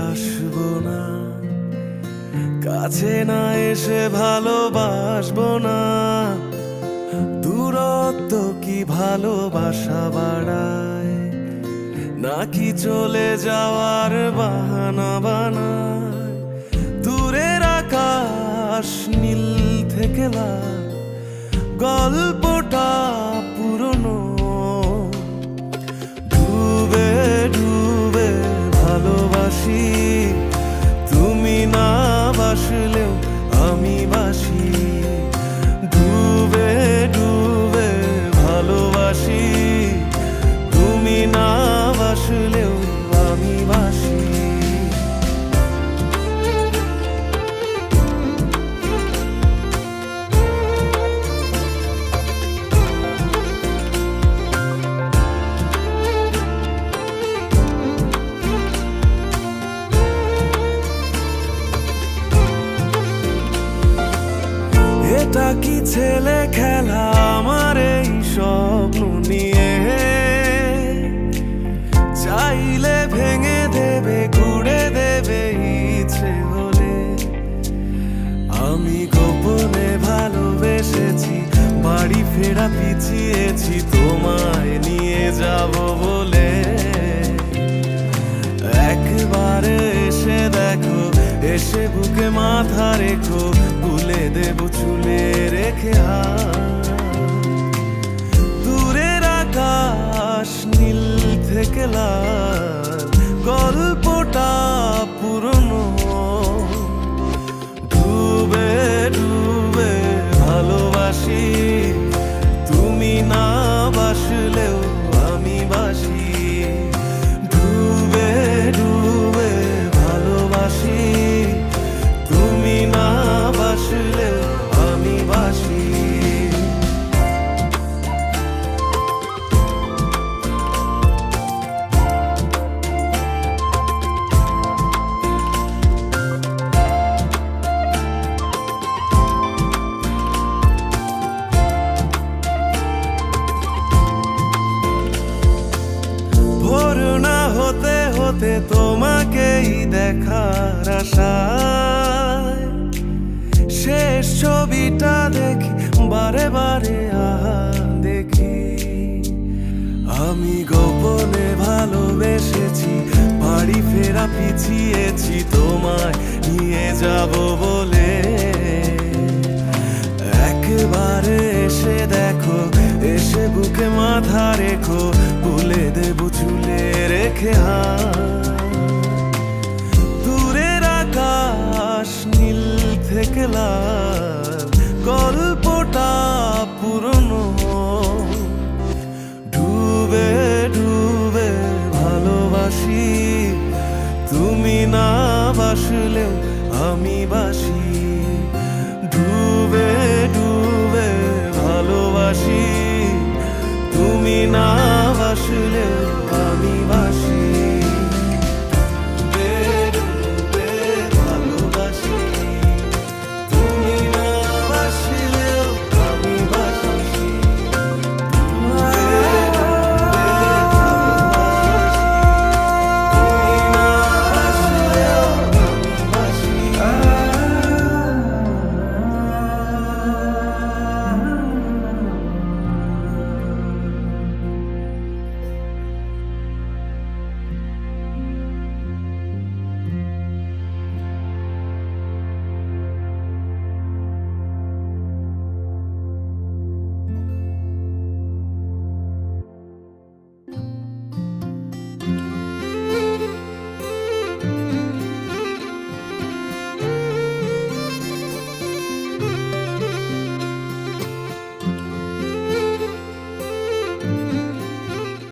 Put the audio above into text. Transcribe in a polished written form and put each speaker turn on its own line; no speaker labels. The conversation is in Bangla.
আসবো না, কাছে না এসে ভালোবাসবো না। দূরত্ব কি ভালোবাসা বাড়ায়, নাকি চলে যাওয়ার বাহানা বানায়? দূরের আকাশ নীল থেকে লাল, গল্পটা পুরনো। ডুবে ডুবে ভালোবাসি, তুমি না বাসলেও আমি বাসি। ডুবে ডুবে ভালোবাসি, তুমি না বাসলেও আমি বাসি। এটা কি ছেলে খেলা আমার এই স্বপ্ন নিয়ে? চাইলে ভেঙে দেবে, ঘুরে দেবে ইচ্ছে হলে। আমি গোপনে ভালোবেসেছি, বাড়ি ফেরা পিছিয়েছি তোমায় নিয়ে যাব বলে। একবারে এসে দেখো, এসে বুকে মাথা রেখো, ভুলে দেব চুলে রেখে হাত। দূরের আকাশ নীল থেকে লাল, গল্পটা পুরনো। ডুবে ডুবে ভালোবাসি, তুমি না বাসলেও আমি বাসি। ডুবে ডুবে ভালোবাসি, তুমি না বাসলেও আমি বাসি। ভোর না হতে হতে তোমাকেই দেখার আশায়, শেষ ছবিটা দেখি বারে বারে দেখি। আমি গোপনে ভালোবেসেছি, বাড়ি ফেরা পিছিয়েছি তোমায় নিয়ে যাব বলে। একবারে এসে দেখো, এসে বুকে মাথা রেখো, ভুলে দেব চুলে রেখে হাত। দূরের আকাশ নীল থেকে লাল, গল্পটা পুরনো। ডুবে ডুবে ভালোবাসি, তুমি না বাসলেও আমি বাসি। ডুবে ডুবে ভালোবাসি, তুমি না বাসলেও আমি বাসি।